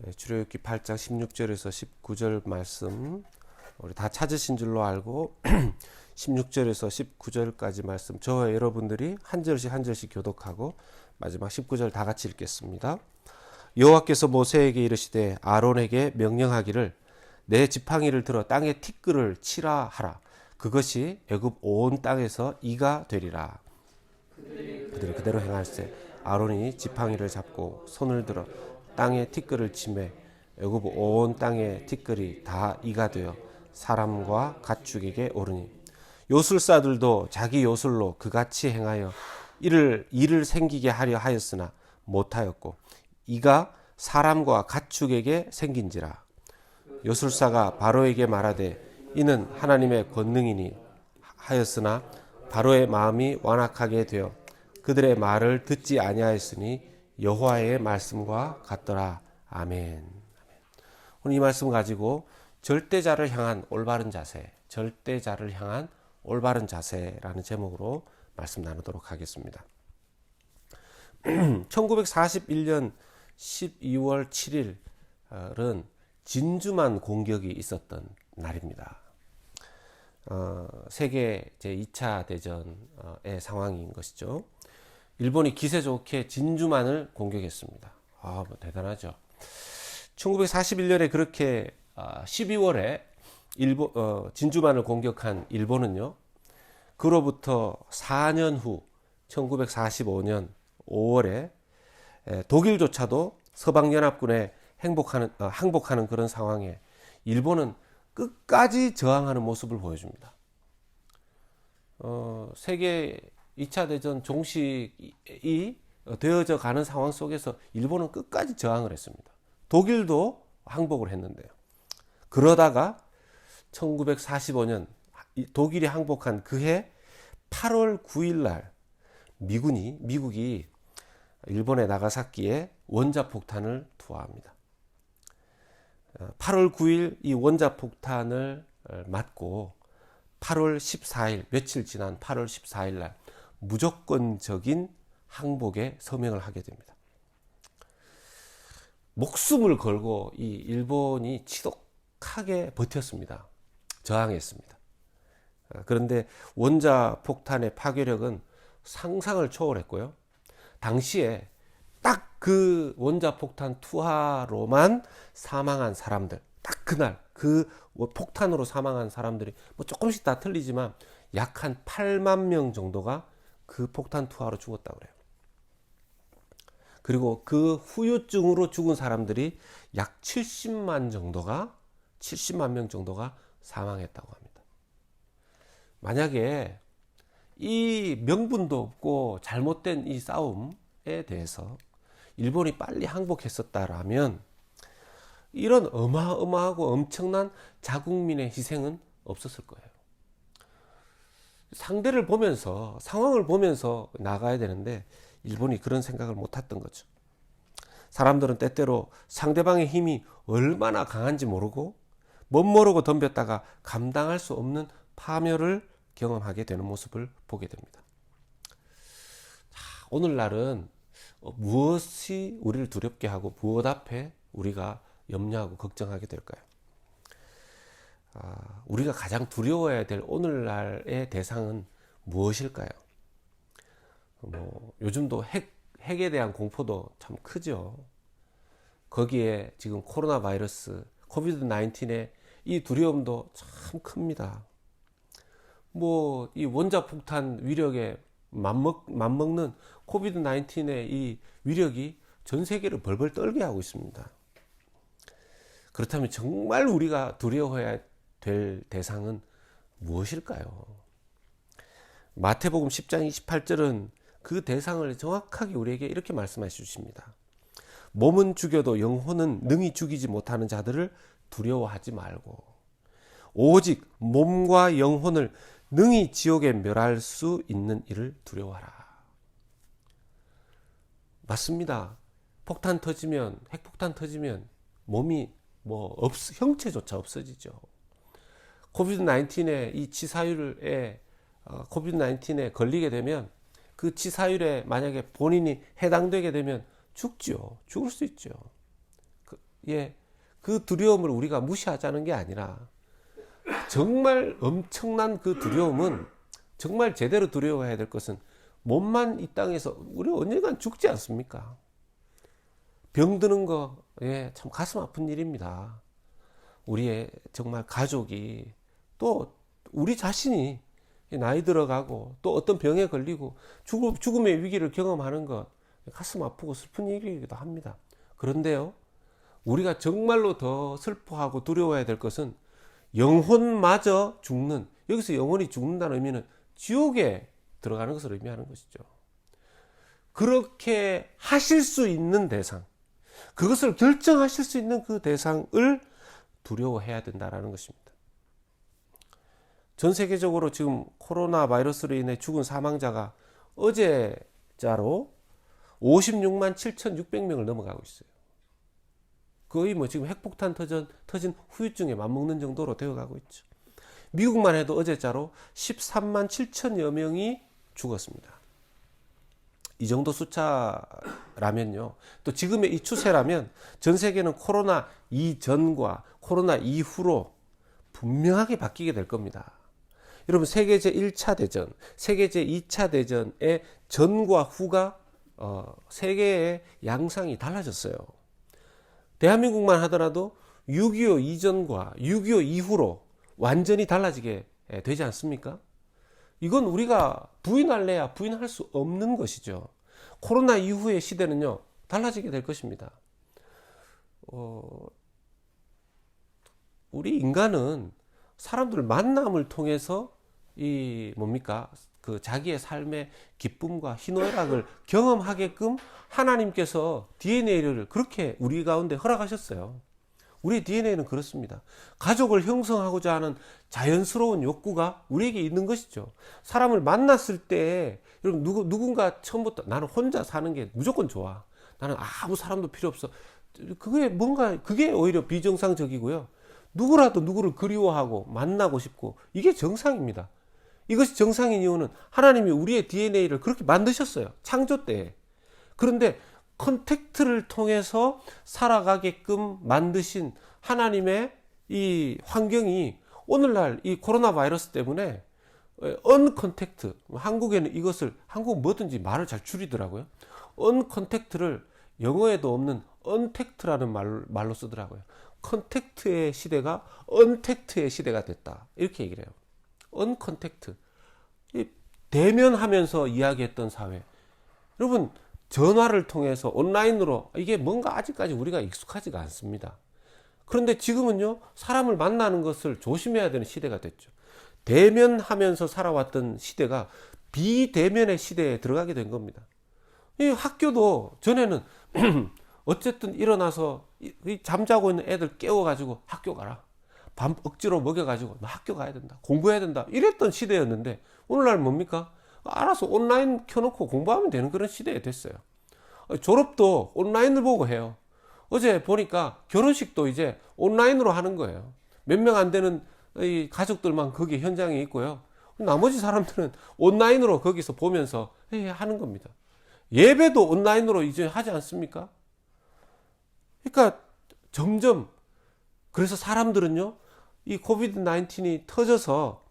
출애굽기 8장 16절에서 19절 말씀 우리 다 찾으신 줄로 알고 16절에서 19절까지 말씀 저와 여러분들이 한 절씩 한 절씩 교독하고 마지막 19절 다 같이 읽겠습니다. 여호와께서 모세에게 이르시되 아론에게 명령하기를 내 지팡이를 들어 땅에 티끌을 치라 하라. 그것이 애굽 온 땅에서 이가 되리라. 그들이 그대로 행할세. 아론이 지팡이를 잡고 손을 들어 땅에 티끌을 치매 애굽 온 땅에 티끌이 다 이가 되어 사람과 가축에게 오르니 요술사들도 자기 요술로 그같이 행하여 이를 생기게 하려 하였으나 못하였고 이가 사람과 가축에게 생긴지라. 요술사가 바로에게 말하되 이는 하나님의 권능이니 하였으나 바로의 마음이 완악하게 되어 그들의 말을 듣지 아니하였으니 여호와의 말씀과 같더라. 아멘. 오늘 이 말씀 가지고 절대자를 향한 올바른 자세, 절대자를 향한 올바른 자세라는 제목으로 말씀 나누도록 하겠습니다. 1941년 12월 7일은 진주만 공격이 있었던 날입니다. 세계 제2차 대전의 상황인 것이죠. 일본이 기세 좋게 진주만을 공격했습니다. 뭐 대단하죠. 1941년에 그렇게 12월에 진주만을 공격한 일본은요, 그로부터 4년 후 1945년 5월에 독일조차도 서방연합군에 항복하는 그런 상황에 일본은 끝까지 저항하는 모습을 보여줍니다. 세계 2차 대전 종식이 되어져 가는 상황 속에서 일본은 끝까지 저항을 했습니다. 독일도 항복을 했는데요. 그러다가 1945년 독일이 항복한 그해 8월 9일 날 미국이 일본의 나가사키에 원자폭탄을 투하합니다. 8월 9일 이 원자폭탄을 맞고 8월 14일 며칠 지난 8월 14일 날 무조건적인 항복에 서명을 하게 됩니다. 목숨을 걸고 이 일본이 지독하게 버텼습니다. 저항했습니다. 그런데 원자폭탄의 파괴력은 상상을 초월했고요. 당시에 딱 그 원자폭탄 투하로만 사망한 사람들, 딱 그날 그 폭탄으로 사망한 사람들이 뭐 조금씩 다 틀리지만 약 한 8만 명 정도가 그 폭탄 투하로 죽었다고 그래요. 그리고 그 후유증으로 죽은 사람들이 약 70만 명 정도가 사망했다고 합니다. 만약에 이 명분도 없고 잘못된 이 싸움에 대해서 일본이 빨리 항복했었다라면 이런 어마어마하고 엄청난 자국민의 희생은 없었을 거예요. 상대를 보면서 상황을 보면서 나가야 되는데 일본이 그런 생각을 못했던 거죠. 사람들은 때때로 상대방의 힘이 얼마나 강한지 모르고 멋모르고 덤볐다가 감당할 수 없는 파멸을 경험하게 되는 모습을 보게 됩니다. 오늘날은 무엇이 우리를 두렵게 하고 무엇 앞에 우리가 염려하고 걱정하게 될까요? 우리가 가장 두려워해야 될 오늘날의 대상은 무엇일까요? 요즘도 핵에 대한 공포도 참 크죠. 거기에 지금 코로나 바이러스, 코비드 19의 이 두려움도 참 큽니다. 이 원자폭탄 위력에 맞먹는 코비드 19의 이 위력이 전 세계를 벌벌 떨게 하고 있습니다. 그렇다면 정말 우리가 두려워해야 될 대상은 무엇일까요? 마태복음 10장 28절은 그 대상을 정확하게 우리에게 이렇게 말씀해 주십니다. 몸은 죽여도 영혼은 능히 죽이지 못하는 자들을 두려워하지 말고 오직 몸과 영혼을 능히 지옥에 멸할 수 있는 이를 두려워하라. 맞습니다. 핵폭탄 터지면 몸이 형체조차 없어지죠. 코비드 19의 이 치사율에 코비드 19에 걸리게 되면 그 치사율에 만약에 본인이 해당되게 되면 죽죠. 죽을 수 있죠. 예, 그 두려움을 우리가 무시하자는 게 아니라 정말 엄청난 그 두려움은 정말 제대로 두려워해야 될 것은 몸만 이 땅에서 우리 언젠간 죽지 않습니까? 병드는 거, 예, 참 가슴 아픈 일입니다. 우리의 정말 가족이 또 우리 자신이 나이 들어가고 또 어떤 병에 걸리고 죽음의 위기를 경험하는 것 가슴 아프고 슬픈 일이기도 합니다. 그런데요, 우리가 정말로 더 슬퍼하고 두려워해야 될 것은 영혼마저 죽는, 여기서 영혼이 죽는다는 의미는 지옥에 들어가는 것을 의미하는 것이죠. 그렇게 하실 수 있는 대상, 그것을 결정하실 수 있는 그 대상을 두려워해야 된다는 것입니다. 전 세계적으로 지금 코로나 바이러스로 인해 죽은 사망자가 어제자로 56만 7,600명을 넘어가고 있어요. 거의 뭐 지금 핵폭탄 터진 후유증에 맞먹는 정도로 되어가고 있죠. 미국만 해도 어제자로 13만 7천여 명이 죽었습니다. 이 정도 숫자라면요, 또 지금의 이 추세라면 전 세계는 코로나 이전과 코로나 이후로 분명하게 바뀌게 될 겁니다. 여러분, 세계 제1차 대전, 세계 제2차 대전의 전과 후가 세계의 양상이 달라졌어요. 대한민국만 하더라도 6.25 이전과 6.25 이후로 완전히 달라지게 되지 않습니까? 이건 우리가 부인할래야 부인할 수 없는 것이죠. 코로나 이후의 시대는요, 달라지게 될 것입니다. 우리 인간은 사람들 만남을 통해서 그 자기의 삶의 기쁨과 희노애락을 경험하게끔 하나님께서 DNA를 그렇게 우리 가운데 허락하셨어요. 우리의 DNA는 그렇습니다. 가족을 형성하고자 하는 자연스러운 욕구가 우리에게 있는 것이죠. 사람을 만났을 때, 여러분, 누군가 처음부터 나는 혼자 사는 게 무조건 좋아, 나는 아무 사람도 필요 없어, 그게 오히려 비정상적이고요. 누구라도 누구를 그리워하고 만나고 싶고, 이게 정상입니다. 이것이 정상인 이유는 하나님이 우리의 DNA를 그렇게 만드셨어요, 창조 때에. 그런데 컨택트를 통해서 살아가게끔 만드신 하나님의 이 환경이 오늘날 이 코로나 바이러스 때문에 언컨택트, 한국에는 이것을, 한국은 뭐든지 말을 잘 줄이더라고요. 언컨택트를 영어에도 없는 언택트라는 말로 쓰더라고요. 컨택트의 시대가 언택트의 시대가 됐다, 이렇게 얘기를 해요. 언컨택트, 대면하면서 이야기했던 사회. 여러분, 전화를 통해서 온라인으로, 이게 뭔가 아직까지 우리가 익숙하지가 않습니다. 그런데 지금은요, 사람을 만나는 것을 조심해야 되는 시대가 됐죠. 대면하면서 살아왔던 시대가 비대면의 시대에 들어가게 된 겁니다. 이 학교도 전에는 어쨌든 일어나서 잠자고 있는 애들 깨워가지고 학교 가라, 밤 억지로 먹여가지고 너 학교 가야 된다, 공부해야 된다, 이랬던 시대였는데 오늘날 뭡니까? 알아서 온라인 켜놓고 공부하면 되는 그런 시대에 됐어요. 졸업도 온라인을 보고 해요. 어제 보니까 결혼식도 이제 온라인으로 하는 거예요. 몇 명 안 되는 이 가족들만 거기 현장에 있고요. 나머지 사람들은 온라인으로 거기서 보면서 하는 겁니다. 예배도 온라인으로 이제 하지 않습니까? 그러니까 점점, 그래서 사람들은요, 이 코비드 19이 터져서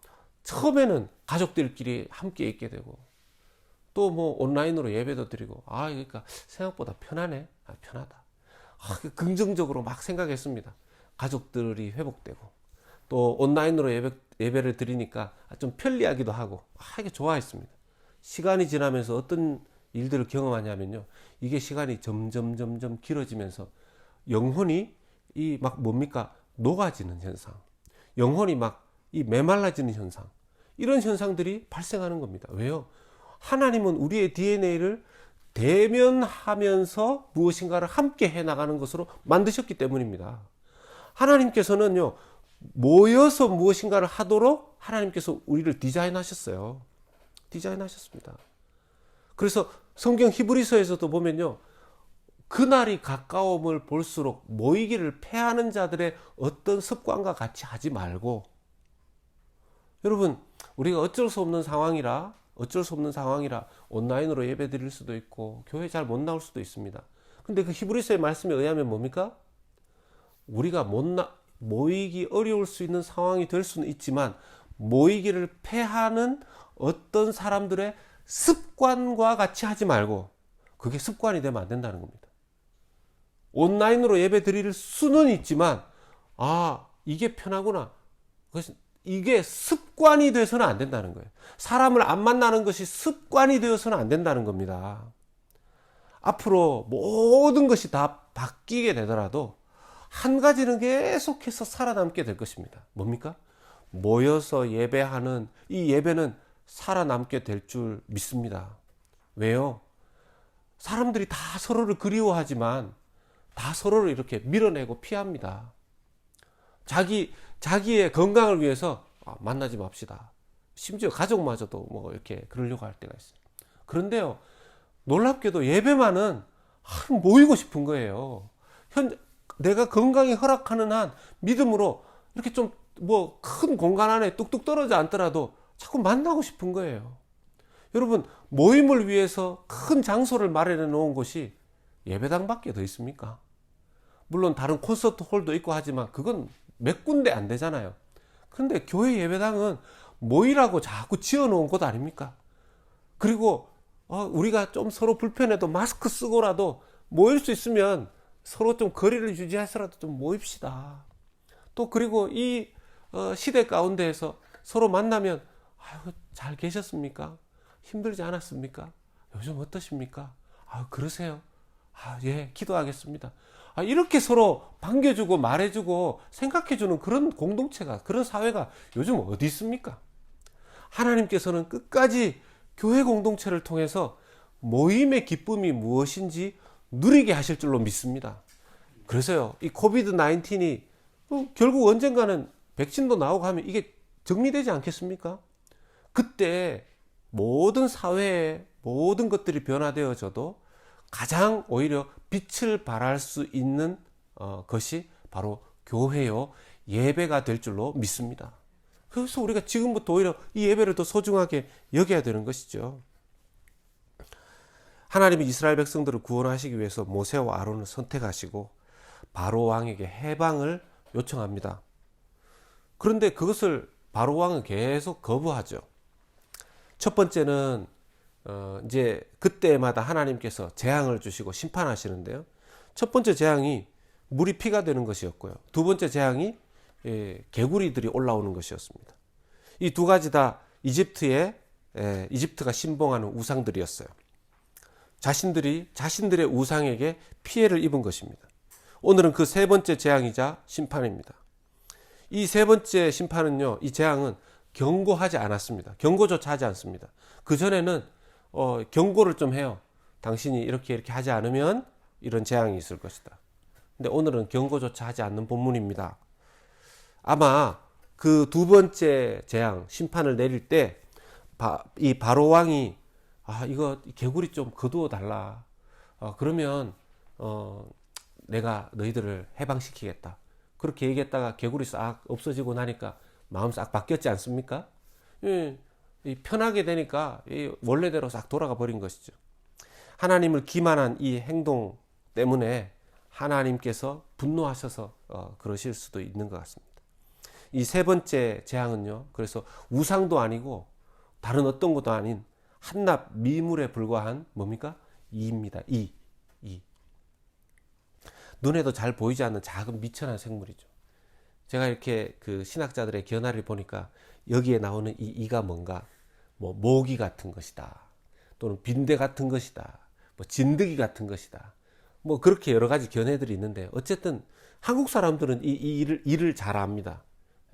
처음에는 가족들끼리 함께 있게 되고, 또 뭐 온라인으로 예배도 드리고, 그러니까 생각보다 편하네, 편하다, 긍정적으로 막 생각했습니다. 가족들이 회복되고, 또 온라인으로 예배를 드리니까 좀 편리하기도 하고, 이게 좋아했습니다. 시간이 지나면서 어떤 일들을 경험하냐면요, 이게 시간이 점점 길어지면서 영혼이 녹아지는 현상, 영혼이 메말라지는 현상, 이런 현상들이 발생하는 겁니다. 왜요? 하나님은 우리의 DNA를 대면하면서 무엇인가를 함께 해나가는 것으로 만드셨기 때문입니다. 하나님께서는요, 모여서 무엇인가를 하도록 하나님께서 우리를 디자인하셨어요. 디자인하셨습니다. 그래서 성경 히브리서에서도 보면요, 그날이 가까움을 볼수록 모이기를 패하는 자들의 어떤 습관과 같이 하지 말고, 여러분, 우리가 어쩔 수 없는 상황이라 온라인으로 예배 드릴 수도 있고 교회 잘 못 나올 수도 있습니다. 근데 그 히브리서의 말씀에 의하면 뭡니까? 우리가 모이기 어려울 수 있는 상황이 될 수는 있지만 모이기를 패하는 어떤 사람들의 습관과 같이 하지 말고 그게 습관이 되면 안 된다는 겁니다. 온라인으로 예배 드릴 수는 있지만 이게 편하구나. 이게 습관이 돼서는 안 된다는 거예요. 사람을 안 만나는 것이 습관이 되어서는 안 된다는 겁니다. 앞으로 모든 것이 다 바뀌게 되더라도 한 가지는 계속해서 살아남게 될 것입니다. 뭡니까? 모여서 예배하는 이 예배는 살아남게 될 줄 믿습니다. 왜요? 사람들이 다 서로를 그리워하지만 다 서로를 이렇게 밀어내고 피합니다. 자기의 건강을 위해서 만나지 맙시다. 심지어 가족마저도 뭐 이렇게 그러려고 할 때가 있어요. 그런데요, 놀랍게도 예배만은 모이고 싶은 거예요. 내가 건강이 허락하는 한 믿음으로 이렇게 좀 뭐 큰 공간 안에 뚝뚝 떨어져 앉더라도 자꾸 만나고 싶은 거예요. 여러분, 모임을 위해서 큰 장소를 마련해 놓은 곳이 예배당밖에 더 있습니까? 물론 다른 콘서트 홀도 있고 하지만 그건 몇 군데 안 되잖아요. 그런데 교회 예배당은 모이라고 자꾸 지어 놓은 곳 아닙니까? 그리고 우리가 좀 서로 불편해도 마스크 쓰고라도 모일 수 있으면 서로 좀 거리를 유지해서라도 좀 모입시다. 또 그리고 이 시대 가운데에서 서로 만나면 잘 계셨습니까? 힘들지 않았습니까? 요즘 어떠십니까? 그러세요? 예, 기도하겠습니다. 이렇게 서로 반겨주고 말해주고 생각해주는 그런 공동체가, 그런 사회가 요즘 어디 있습니까? 하나님께서는 끝까지 교회 공동체를 통해서 모임의 기쁨이 무엇인지 누리게 하실 줄로 믿습니다. 그래서요, 이 코비드 19이 결국 언젠가는 백신도 나오고 하면 이게 정리되지 않겠습니까? 그때 모든 사회의 모든 것들이 변화되어져도 가장 오히려 빛을 발할 수 있는 것이 바로 교회요, 예배가 될 줄로 믿습니다. 그래서 우리가 지금부터 오히려 이 예배를 더 소중하게 여겨야 되는 것이죠. 하나님이 이스라엘 백성들을 구원하시기 위해서 모세와 아론을 선택하시고 바로 왕에게 해방을 요청합니다. 그런데 그것을 바로 왕은 계속 거부하죠. 첫 번째는 이제 그때마다 하나님께서 재앙을 주시고 심판하시는데요. 첫 번째 재앙이 물이 피가 되는 것이었고요. 두 번째 재앙이 개구리들이 올라오는 것이었습니다. 이 두 가지 다 이집트가 신봉하는 우상들이었어요. 자신들의 우상에게 피해를 입은 것입니다. 오늘은 그 세 번째 재앙이자 심판입니다. 이 세 번째 심판은요, 이 재앙은 경고하지 않았습니다. 경고조차 하지 않습니다. 그 전에는 경고를 좀 해요. 당신이 이렇게 하지 않으면 이런 재앙이 있을 것이다. 근데 오늘은 경고조차 하지 않는 본문입니다. 아마 그 두 번째 재앙, 심판을 내릴 때 이 바로 왕이 이거 개구리 좀 거두어 달라. 그러면 내가 너희들을 해방시키겠다. 그렇게 얘기했다가 개구리 싹 없어지고 나니까 마음 싹 바뀌었지 않습니까? 편하게 되니까 원래대로 싹 돌아가 버린 것이죠. 하나님을 기만한 이 행동 때문에 하나님께서 분노하셔서 그러실 수도 있는 것 같습니다. 이 세 번째 재앙은요, 그래서 우상도 아니고 다른 어떤 것도 아닌 한낱 미물에 불과한 뭡니까? 이입니다. 이. 눈에도 잘 보이지 않는 작은 미천한 생물이죠. 제가 이렇게 그 신학자들의 견해를 보니까 여기에 나오는 이 이가 뭔가, 뭐 모기 같은 것이다, 또는 빈대 같은 것이다, 뭐 진드기 같은 것이다, 뭐 그렇게 여러 가지 견해들이 있는데, 어쨌든 한국 사람들은 이 일을 잘 압니다.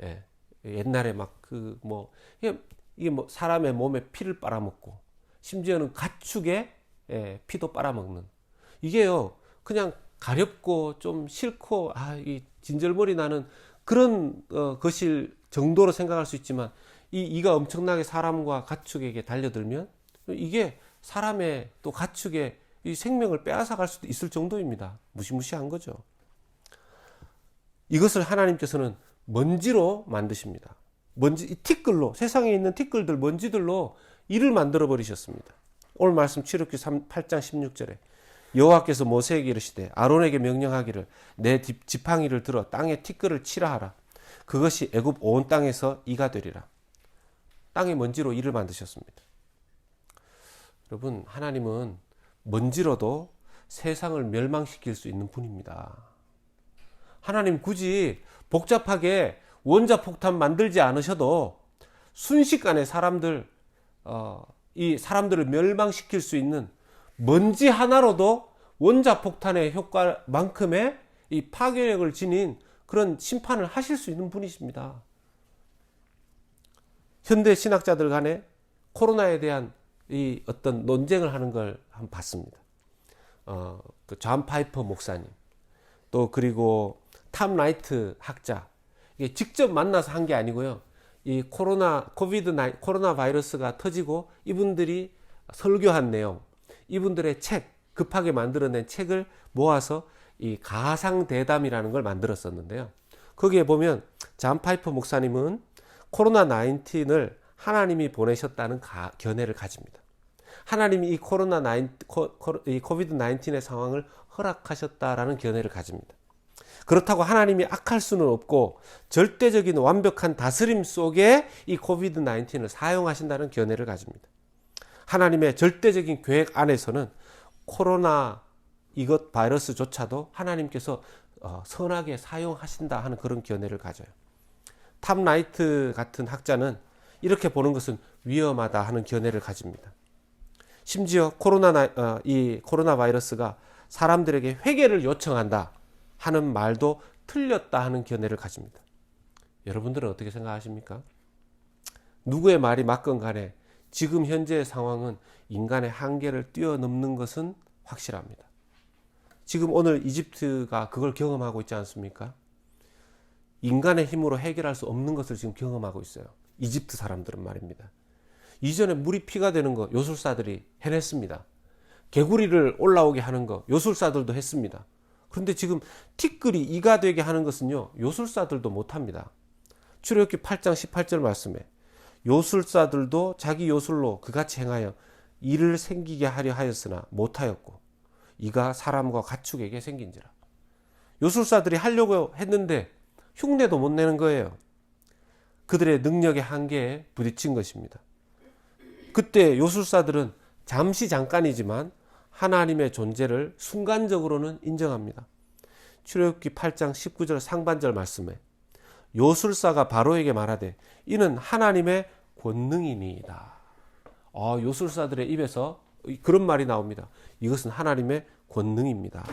예. 옛날에 막 이게 뭐 사람의 몸에 피를 빨아먹고 심지어는 가축의 피도 빨아먹는, 이게요 그냥 가렵고 좀 싫고 이 진절머리 나는 그런 것일 정도로 생각할 수 있지만, 이 이가 엄청나게 사람과 가축에게 달려들면 이게 사람의 또 가축의 이 생명을 빼앗아갈 수도 있을 정도입니다. 무시무시한 거죠. 이것을 하나님께서는 먼지로 만드십니다. 먼지, 이 티끌로, 세상에 있는 티끌들, 먼지들로 이를 만들어 버리셨습니다. 오늘 말씀 출애굽기 8장 16절에 여호와께서 모세에게 이르시되 아론에게 명령하기를 내 지팡이를 들어 땅에 티끌을 치라 하라. 그것이 애굽 온 땅에서 이가 되리라. 땅의 먼지로 이를 만드셨습니다. 여러분, 하나님은 먼지로도 세상을 멸망시킬 수 있는 분입니다. 하나님 굳이 복잡하게 원자폭탄 만들지 않으셔도 순식간에 이 사람들을 멸망시킬 수 있는 먼지 하나로도 원자폭탄의 효과만큼의 이 파괴력을 지닌 그런 심판을 하실 수 있는 분이십니다. 현대 신학자들 간에 코로나에 대한 이 어떤 논쟁을 하는 걸 한번 봤습니다. 그 존 파이퍼 목사님, 또 그리고 탐 라이트 학자, 이게 직접 만나서 한 게 아니고요. 이 코로나 바이러스가 터지고 이분들이 설교한 내용, 이분들의 책, 급하게 만들어낸 책을 모아서 이 가상 대담이라는 걸 만들었었는데요. 거기에 보면 존 파이퍼 목사님은 코로나 19을 하나님이 보내셨다는 견해를 가집니다. 하나님이 이 코비드 19의 상황을 허락하셨다라는 견해를 가집니다. 그렇다고 하나님이 악할 수는 없고 절대적인 완벽한 다스림 속에 이 코비드 19을 사용하신다는 견해를 가집니다. 하나님의 절대적인 계획 안에서는 코로나 이것 바이러스조차도 하나님께서 선하게 사용하신다 하는 그런 견해를 가져요. 탐 라이트 같은 학자는 이렇게 보는 것은 위험하다 하는 견해를 가집니다. 심지어 이 코로나 바이러스가 사람들에게 회개를 요청한다 하는 말도 틀렸다 하는 견해를 가집니다. 여러분들은 어떻게 생각하십니까? 누구의 말이 맞건 간에 지금 현재의 상황은 인간의 한계를 뛰어넘는 것은 확실합니다. 지금 오늘 이집트가 그걸 경험하고 있지 않습니까? 인간의 힘으로 해결할 수 없는 것을 지금 경험하고 있어요. 이집트 사람들은 말입니다. 이전에 물이 피가 되는 거 요술사들이 해냈습니다. 개구리를 올라오게 하는 거 요술사들도 했습니다. 그런데 지금 티끌이 이가 되게 하는 것은요, 요술사들도 못합니다. 출애굽기 8장 18절 말씀에 요술사들도 자기 요술로 그같이 행하여 이를 생기게 하려 하였으나 못하였고 이가 사람과 가축에게 생긴지라. 요술사들이 하려고 했는데 흉내도 못 내는 거예요. 그들의 능력의 한계에 부딪힌 것입니다. 그때 요술사들은 잠깐이지만 하나님의 존재를 순간적으로는 인정합니다. 출애굽기 8장 19절 상반절 말씀에 요술사가 바로에게 말하되 이는 하나님의 권능이니이다. 요술사들의 입에서 그런 말이 나옵니다. 이것은 하나님의 권능입니다.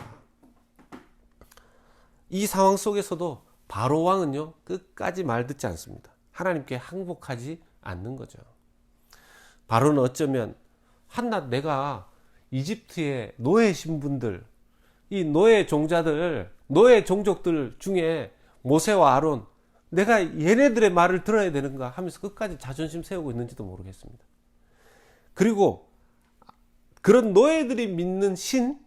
이 상황 속에서도 바로 왕은요, 끝까지 말 듣지 않습니다. 하나님께 항복하지 않는 거죠. 바로는 어쩌면 한낱 내가 이집트의 노예 신분들, 이 노예 종자들, 노예 종족들 중에 모세와 아론, 내가 얘네들의 말을 들어야 되는가 하면서 끝까지 자존심 세우고 있는지도 모르겠습니다. 그리고 그런 노예들이 믿는 신의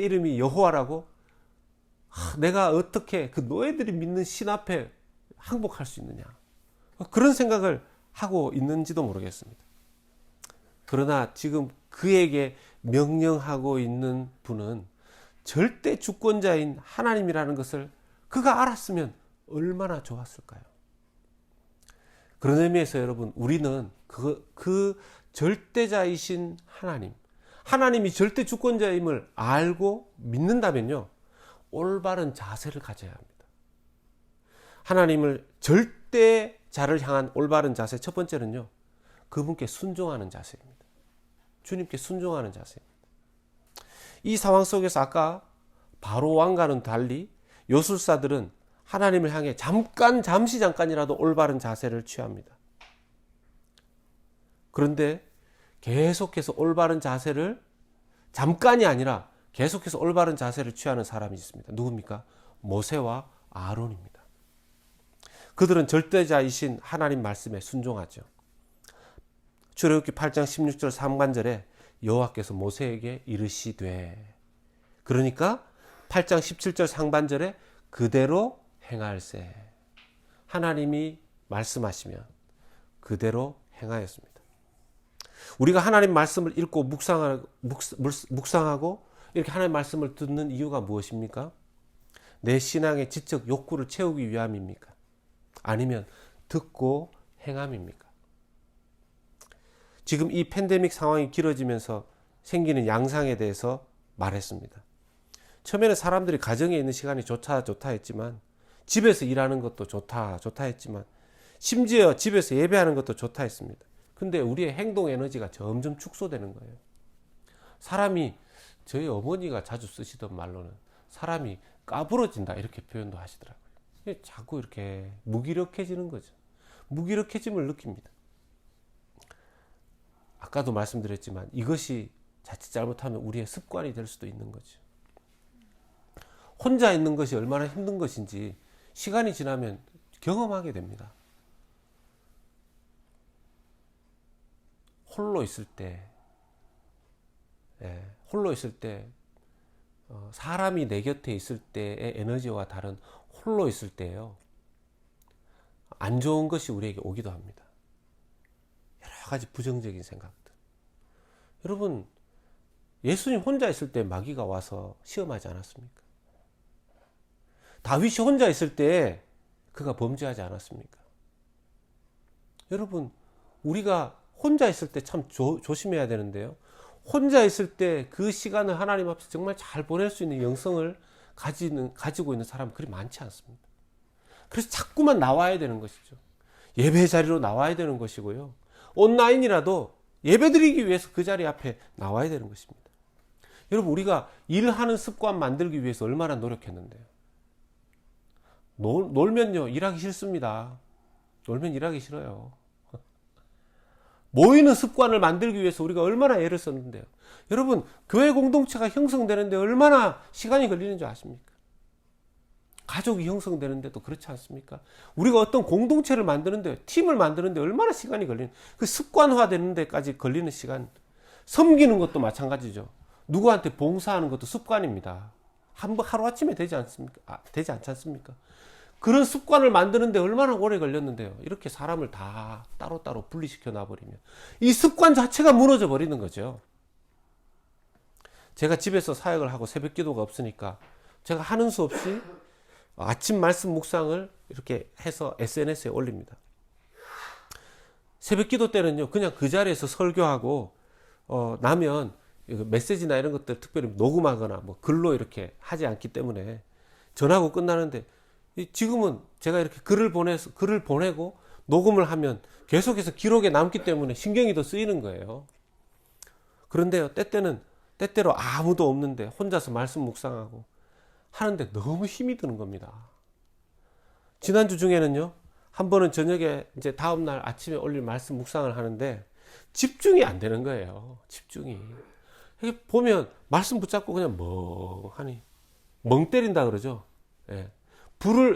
이름이 여호와라고, 내가 어떻게 그 노예들이 믿는 신 앞에 항복할 수 있느냐, 그런 생각을 하고 있는지도 모르겠습니다. 그러나 지금 그에게 명령하고 있는 분은 절대 주권자인 하나님이라는 것을 그가 알았으면 얼마나 좋았을까요? 그런 의미에서 여러분, 우리는 그 절대자이신 하나님이 절대 주권자임을 알고 믿는다면요, 올바른 자세를 가져야 합니다. 하나님을 절대자를 향한 올바른 자세, 첫 번째는요, 그분께 순종하는 자세입니다. 주님께 순종하는 자세입니다. 이 상황 속에서 아까 바로 왕과는 달리 요술사들은 하나님을 향해 잠깐이라도 올바른 자세를 취합니다. 그런데 계속해서 올바른 자세를, 잠깐이 아니라 계속해서 올바른 자세를 취하는 사람이 있습니다. 누굽니까? 모세와 아론입니다. 그들은 절대자이신 하나님 말씀에 순종하죠. 출애굽기 8장 16절 상반절에 여호와께서 모세에게 이르시되, 그러니까 8장 17절 상반절에 그대로 행할세. 하나님이 말씀하시면 그대로 행하였습니다. 우리가 하나님 말씀을 읽고 묵상하고 이렇게 하나님 말씀을 듣는 이유가 무엇입니까? 내 신앙의 지적 욕구를 채우기 위함입니까? 아니면 듣고 행함입니까? 지금 이 팬데믹 상황이 길어지면서 생기는 양상에 대해서 말했습니다. 처음에는 사람들이 가정에 있는 시간이 좋다 했지만, 집에서 일하는 것도 좋다 했지만, 심지어 집에서 예배하는 것도 좋다 했습니다. 근데 우리의 행동 에너지가 점점 축소되는 거예요. 사람이, 저희 어머니가 자주 쓰시던 말로는 사람이 까부러진다 이렇게 표현도 하시더라고요. 자꾸 이렇게 무기력해지는 거죠. 무기력해짐을 느낍니다. 아까도 말씀드렸지만 이것이 자칫 잘못하면 우리의 습관이 될 수도 있는 거죠. 혼자 있는 것이 얼마나 힘든 것인지 시간이 지나면 경험하게 됩니다. 홀로 있을 때, 사람이 내 곁에 있을 때의 에너지와 다른 홀로 있을 때예요. 안 좋은 것이 우리에게 오기도 합니다. 여러 가지 부정적인 생각들. 여러분, 예수님 혼자 있을 때 마귀가 와서 시험하지 않았습니까? 다윗이 혼자 있을 때 그가 범죄하지 않았습니까? 여러분, 우리가 혼자 있을 때 참 조심해야 되는데요. 혼자 있을 때 그 시간을 하나님 앞에서 정말 잘 보낼 수 있는 영성을 가지고 있는 사람은 그리 많지 않습니다. 그래서 자꾸만 나와야 되는 것이죠. 예배 자리로 나와야 되는 것이고요. 온라인이라도 예배 드리기 위해서 그 자리 앞에 나와야 되는 것입니다. 여러분, 우리가 일하는 습관 만들기 위해서 얼마나 노력했는데요. 놀면요, 일하기 싫습니다. 놀면 일하기 싫어요. 모이는 습관을 만들기 위해서 우리가 얼마나 애를 썼는데요. 여러분, 교회 공동체가 형성되는데 얼마나 시간이 걸리는 줄 아십니까? 가족이 형성되는데도 그렇지 않습니까? 우리가 어떤 공동체를 만드는데, 팀을 만드는데 얼마나 시간이 걸리는, 그 습관화 되는 데까지 걸리는 시간. 섬기는 것도 마찬가지죠. 누구한테 봉사하는 것도 습관입니다. 하루아침에 되지 않습니까? 되지 않지 않습니까? 그런 습관을 만드는데 얼마나 오래 걸렸는데요. 이렇게 사람을 다 따로따로 분리시켜 놔버리면 이 습관 자체가 무너져 버리는 거죠. 제가 집에서 사역을 하고 새벽 기도가 없으니까 제가 하는 수 없이 아침 말씀 묵상을 이렇게 해서 SNS에 올립니다. 새벽 기도 때는요, 그냥 그 자리에서 설교하고 나면 메시지나 이런 것들 특별히 녹음하거나 뭐 글로 이렇게 하지 않기 때문에 전하고 끝나는데, 지금은 제가 이렇게 글을 보내고 녹음을 하면 계속해서 기록에 남기 때문에 신경이 더 쓰이는 거예요. 그런데요, 때때로 아무도 없는데 혼자서 말씀 묵상하고 하는데 너무 힘이 드는 겁니다. 지난주 중에는요, 한 번은 저녁에 이제 다음날 아침에 올릴 말씀 묵상을 하는데 집중이 안 되는 거예요. 집중이. 이렇게 보면 말씀 붙잡고 그냥 멍하니, 멍 때린다 그러죠. 예.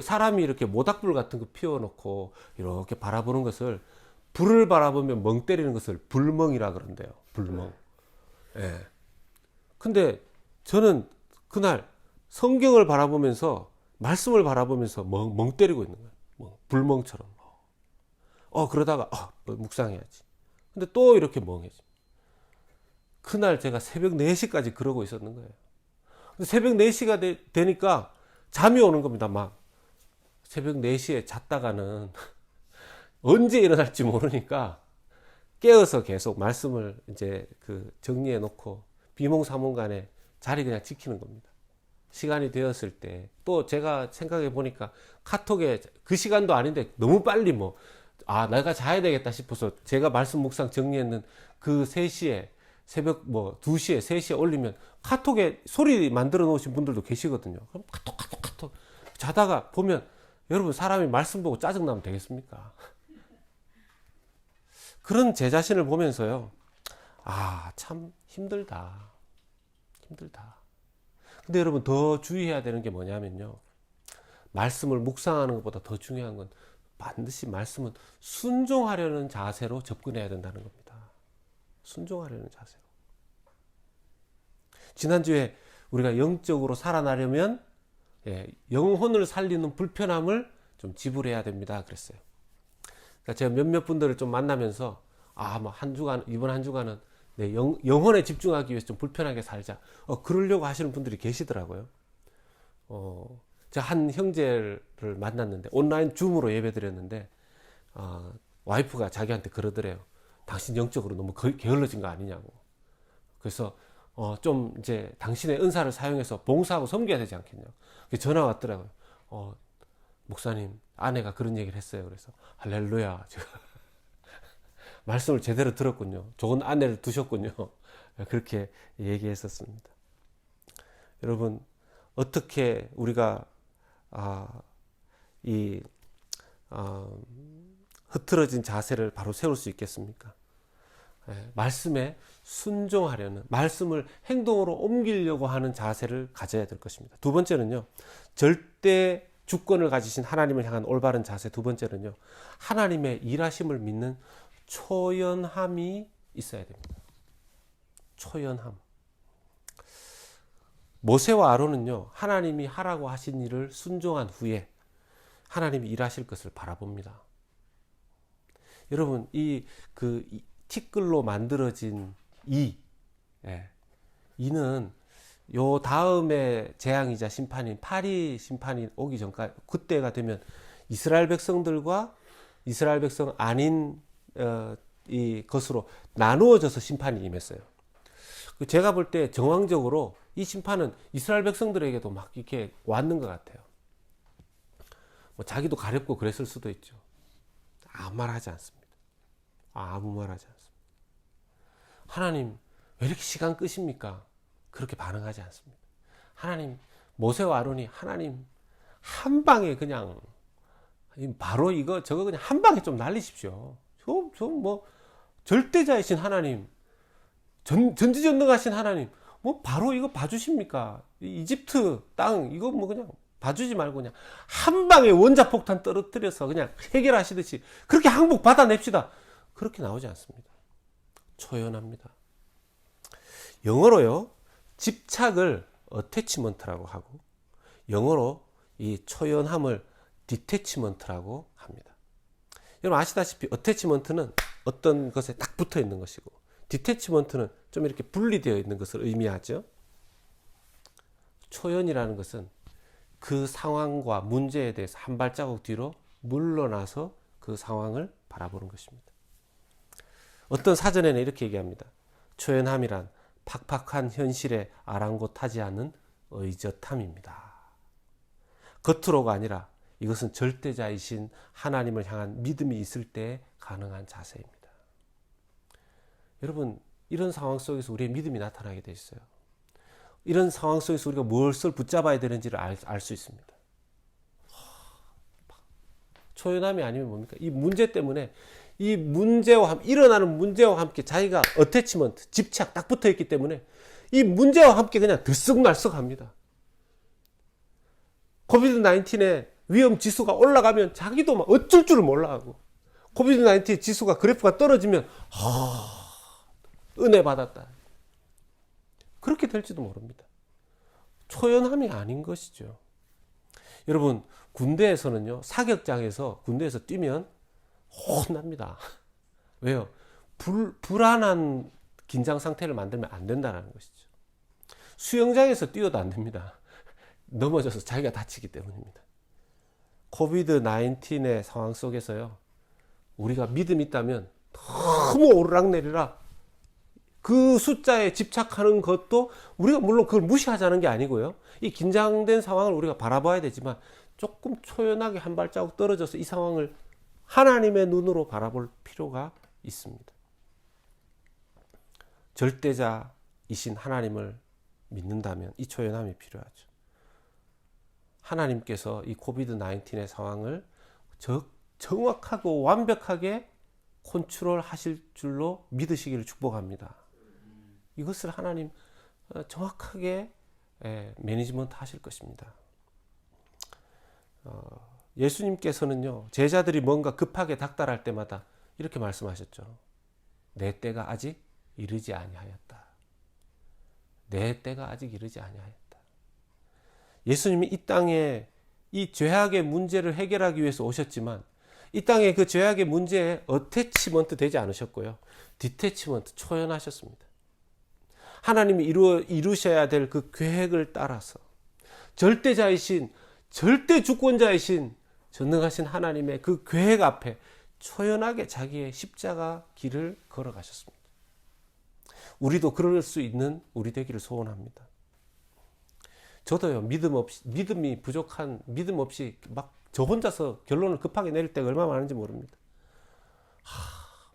사람이 이렇게 모닥불 같은 거 피워놓고 이렇게 바라보는 것을, 불을 바라보면 멍 때리는 것을 불멍이라 그런대요. 불멍. 예. 근데 저는 그날 성경을 바라보면서, 말씀을 바라보면서 멍 때리고 있는 거예요. 불멍처럼. 그러다가, 묵상해야지. 근데 또 이렇게 멍해지. 그날 제가 새벽 4시까지 그러고 있었는 거예요. 근데 새벽 4시가 되니까 잠이 오는 겁니다. 막 새벽 4시에 잤다가는 언제 일어날지 모르니까 깨어서 계속 말씀을 이제 정리해 놓고 비몽사몽간에 자리 그냥 지키는 겁니다. 시간이 되었을 때 또 제가 생각해 보니까 카톡에 그 시간도 아닌데 너무 빨리 내가 자야 되겠다 싶어서 제가 말씀 묵상 정리했는 그 3시에, 새벽 2시에 3시에 올리면 카톡에 소리 만들어 놓으신 분들도 계시거든요. 그럼 카톡 자다가 보면, 여러분, 사람이 말씀 보고 짜증나면 되겠습니까? 그런 제 자신을 보면서요, 참 힘들다. 근데 여러분, 더 주의해야 되는 게 뭐냐면요, 말씀을 묵상하는 것보다 더 중요한 건 반드시 말씀은 순종하려는 자세로 접근해야 된다는 겁니다. 순종하려는 자세로. 지난주에 우리가 영적으로 살아나려면 영혼을 살리는 불편함을 좀 지불해야 됩니다 그랬어요. 그러니까 제가 몇몇 분들을 좀 만나면서 뭐 한 주간, 이번 한 주간은 내 영혼에 집중하기 위해서 좀 불편하게 살자. 그러려고 하시는 분들이 계시더라고요. 제가 한 형제를 만났는데, 온라인 줌으로 예배 드렸는데, 와이프가 자기한테 그러더래요. 당신 영적으로 너무 게을러진 거 아니냐고. 그래서, 좀 이제 당신의 은사를 사용해서 봉사하고 섬겨야 되지 않겠냐. 전화 왔더라고요. 목사님, 아내가 그런 얘기를 했어요. 그래서, 할렐루야. 제가 말씀을 제대로 들었군요. 좋은 아내를 두셨군요. 그렇게 얘기했었습니다. 여러분, 어떻게 우리가 흐트러진 자세를 바로 세울 수 있겠습니까? 말씀에 순종하려는, 말씀을 행동으로 옮기려고 하는 자세를 가져야 될 것입니다. 두 번째는요, 절대 주권을 가지신 하나님을 향한 올바른 자세. 두 번째는요, 하나님의 일하심을 믿는 초연함이 있어야 됩니다. 초연함. 모세와 아론은요, 하나님이 하라고 하신 일을 순종한 후에 하나님이 일하실 것을 바라봅니다. 여러분, 티끌로 만들어진 이는 요 다음에 재앙이자 심판인 파리 심판이 오기 전까지, 그때가 되면 이스라엘 백성들과 이스라엘 백성 아닌 이 것으로 나누어져서 심판이 임했어요. 제가 볼 때 정황적으로 이 심판은 이스라엘 백성들에게도 막 이렇게 왔는 것 같아요. 자기도 가렵고 그랬을 수도 있죠. 아무 말 하지 않습니다. 아무 말 하지 않습니다. 하나님, 왜 이렇게 시간 끄십니까? 그렇게 반응하지 않습니다. 하나님, 모세와 아론이 하나님, 한 방에 그냥, 바로 저거 그냥 한 방에 좀 날리십시오. 절대자이신 하나님, 전지전능하신 하나님, 바로 이거 봐주십니까? 이집트 땅, 이거 그냥 봐주지 말고 그냥 한 방에 원자폭탄 떨어뜨려서 그냥 해결하시듯이 그렇게 항복 받아냅시다. 그렇게 나오지 않습니다. 초연합니다. 영어로요, 집착을 어태치먼트라고 하고, 영어로 이 초연함을 디태치먼트라고 합니다. 여러분 아시다시피 어태치먼트는 어떤 것에 딱 붙어 있는 것이고, 디태치먼트는 좀 이렇게 분리되어 있는 것을 의미하죠. 초연이라는 것은 그 상황과 문제에 대해서 한 발자국 뒤로 물러나서 그 상황을 바라보는 것입니다. 어떤 사전에는 이렇게 얘기합니다. 초연함이란 팍팍한 현실에 아랑곳하지 않은 의젓함입니다. 겉으로가 아니라 이것은 절대자이신 하나님을 향한 믿음이 있을 때 가능한 자세입니다. 여러분, 이런 상황 속에서 우리의 믿음이 나타나게 돼 있어요. 이런 상황 속에서 우리가 무엇을 붙잡아야 되는지를 알 수 있습니다. 초연함이 아니면 뭡니까? 이 문제 때문에 일어나는 문제와 함께 자기가 어태치먼트, 집착 딱 붙어 있기 때문에 이 문제와 함께 그냥 들썩날썩합니다. 코비드-19의 위험 지수가 올라가면 자기도 막 어쩔 줄을 몰라하고, 코비드-19 지수가 그래프가 떨어지면 은혜 받았다. 그렇게 될지도 모릅니다. 초연함이 아닌 것이죠. 여러분, 군대에서는요, 사격장에서 군대에서 뛰면 혼납니다. 왜요? 불안한 긴장 상태를 만들면 안 된다는 것이죠. 수영장에서 뛰어도 안 됩니다. 넘어져서 자기가 다치기 때문입니다. 코비드-19의 상황 속에서요, 우리가 믿음이 있다면 너무 오르락내리락 그 숫자에 집착하는 것도 우리가 물론 그걸 무시하자는 게 아니고요. 이 긴장된 상황을 우리가 바라봐야 되지만 조금 초연하게 한 발자국 떨어져서 이 상황을 하나님의 눈으로 바라볼 필요가 있습니다. 절대자이신 하나님을 믿는다면 이 초연함이 필요하죠. 하나님께서 이 코비드-19의 상황을 정확하고 완벽하게 컨트롤 하실 줄로 믿으시기를 축복합니다. 이것을 하나님 정확하게 매니지먼트 하실 것입니다. 예수님께서는요, 제자들이 뭔가 급하게 닥달할 때마다 이렇게 말씀하셨죠. 내 때가 아직 이르지 아니하였다. 내 때가 아직 이르지 아니하였다. 예수님이 이 땅에 이 죄악의 문제를 해결하기 위해서 오셨지만 이 땅의 그 죄악의 문제에 어태치먼트 되지 않으셨고요. 디태치먼트, 초연하셨습니다. 하나님이 이루셔야 될 그 계획을 따라서 절대자이신, 절대 주권자이신 전능하신 하나님의 그 계획 앞에 초연하게 자기의 십자가 길을 걸어가셨습니다. 우리도 그럴 수 있는 우리 되기를 소원합니다. 저도요, 믿음이 부족한, 믿음 없이 막 저 혼자서 결론을 급하게 내릴 때가 얼마나 많은지 모릅니다.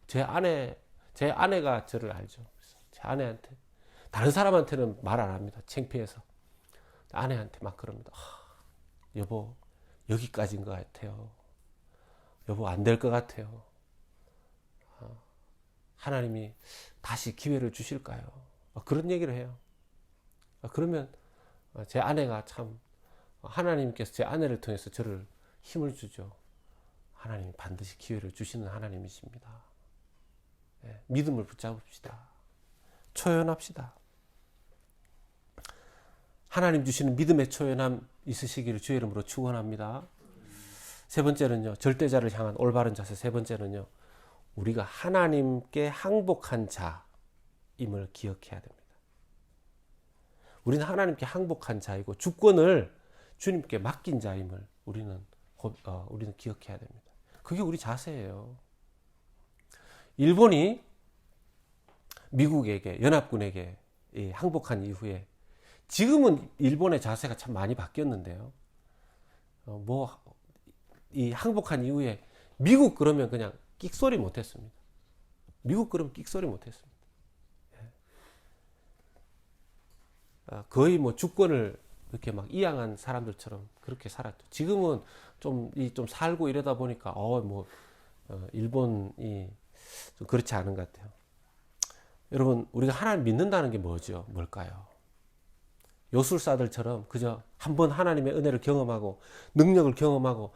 제 아내가 저를 알죠. 제 아내한테, 다른 사람한테는 말 안 합니다. 창피해서. 아내한테 막 그럽니다. 여보, 여기까지인 것 같아요. 여보, 안 될 것 같아요. 하나님이 다시 기회를 주실까요? 그런 얘기를 해요. 그러면 제 아내가 참, 하나님께서 제 아내를 통해서 저를 힘을 주죠. 하나님 반드시 기회를 주시는 하나님이십니다. 네, 믿음을 붙잡읍시다. 초연합시다. 하나님 주시는 믿음의 초연함 있으시기를 주의 이름으로 축원합니다. 세 번째는요, 절대자를 향한 올바른 자세. 세 번째는요, 우리가 하나님께 항복한 자임을 기억해야 됩니다. 우리는 하나님께 항복한 자이고 주권을 주님께 맡긴 자임을 우리는 기억해야 됩니다. 그게 우리 자세예요. 일본이 미국에게, 연합군에게 항복한 이후에 지금은 일본의 자세가 참 많이 바뀌었는데요. 이 항복한 이후에 미국 그러면 그냥 끽소리 못했습니다. 미국 그러면 끽소리 못했습니다. 거의 뭐 주권을 이렇게 막 이양한 사람들처럼 그렇게 살았죠. 지금은 좀 살고 이러다 보니까 일본이 좀 그렇지 않은 것 같아요. 여러분, 우리가 하나님 믿는다는 게 뭘까요? 요술사들처럼 그저 한번 하나님의 은혜를 경험하고 능력을 경험하고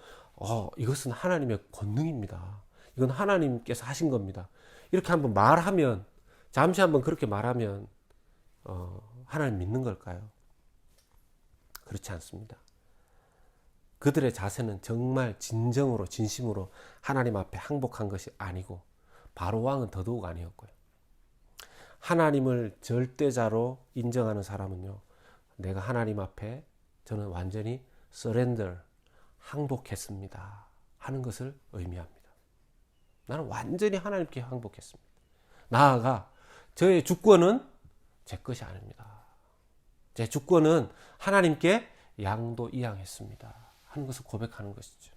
이것은 하나님의 권능입니다. 이건 하나님께서 하신 겁니다. 이렇게 한번 말하면, 잠시 한번 그렇게 말하면 하나님 믿는 걸까요? 그렇지 않습니다. 그들의 자세는 정말 진정으로 진심으로 하나님 앞에 항복한 것이 아니고 바로 왕은 더더욱 아니었고요. 하나님을 절대자로 인정하는 사람은요, 내가 하나님 앞에 저는 완전히 surrender, 항복했습니다 하는 것을 의미합니다. 나는 완전히 하나님께 항복했습니다. 나아가 저의 주권은 제 것이 아닙니다. 제 주권은 하나님께 양도이양했습니다 하는 것을 고백하는 것이죠.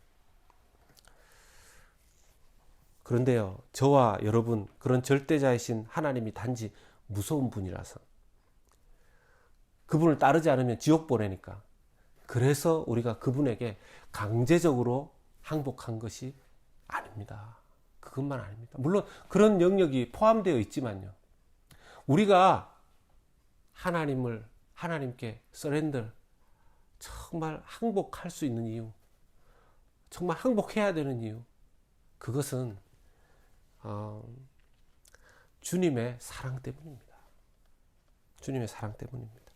그런데요, 저와 여러분, 그런 절대자이신 하나님이 단지 무서운 분이라서, 그분을 따르지 않으면 지옥 보내니까, 그래서 우리가 그분에게 강제적으로 항복한 것이 아닙니다. 그것만 아닙니다. 물론 그런 영역이 포함되어 있지만요, 우리가 하나님께 서렌더, 정말 항복할 수 있는 이유, 정말 항복해야 되는 이유, 그것은 주님의 사랑 때문입니다. 주님의 사랑 때문입니다.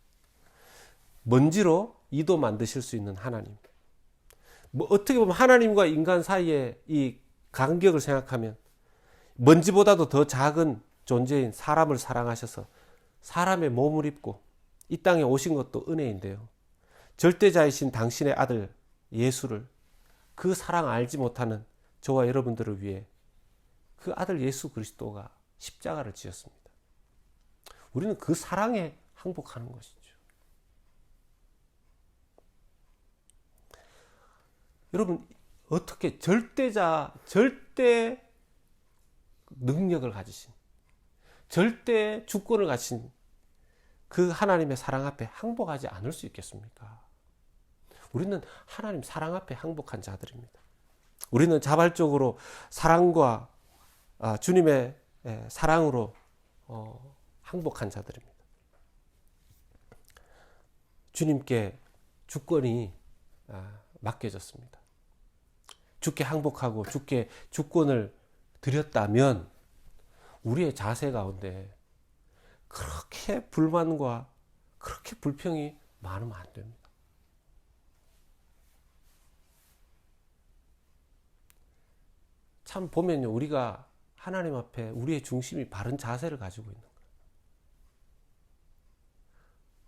먼지로 이도 만드실 수 있는 하나님. 어떻게 보면 하나님과 인간 사이의 이 간격을 생각하면 먼지보다도 더 작은 존재인 사람을 사랑하셔서 사람의 몸을 입고 이 땅에 오신 것도 은혜인데요. 절대자이신 당신의 아들 예수를, 그 사랑 알지 못하는 저와 여러분들을 위해 그 아들 예수 그리스도가 십자가를 지었습니다. 우리는 그 사랑에 항복하는 것이죠. 여러분, 어떻게 절대 능력을 가지신, 절대 주권을 가진 그 하나님의 사랑 앞에 항복하지 않을 수 있겠습니까? 우리는 하나님 사랑 앞에 항복한 자들입니다. 우리는 자발적으로 사랑과 주님의 사랑으로 항복한 자들입니다. 주님께 주권이 맡겨졌습니다. 주께 항복하고 주께 주권을 드렸다면 우리의 자세 가운데 그렇게 불만과 그렇게 불평이 많으면 안 됩니다. 참 보면요, 우리가 하나님 앞에 우리의 중심이 바른 자세를 가지고 있는 거예요.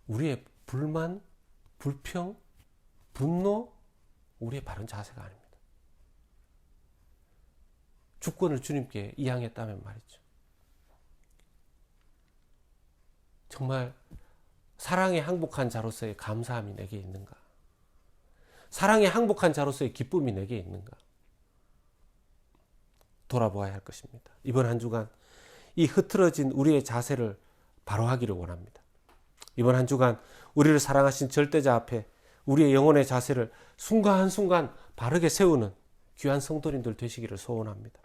우리의 불만, 불평, 분노, 우리의 바른 자세가 아닙니다. 주권을 주님께 이양했다면 말이죠. 정말 사랑에 항복한 자로서의 감사함이 내게 있는가? 사랑에 항복한 자로서의 기쁨이 내게 있는가? 돌아보아야 할 것입니다. 이번 한 주간 이 흐트러진 우리의 자세를 바로하기를 원합니다. 이번 한 주간 우리를 사랑하신 절대자 앞에 우리의 영혼의 자세를 순간순간 바르게 세우는 귀한 성도님들 되시기를 소원합니다.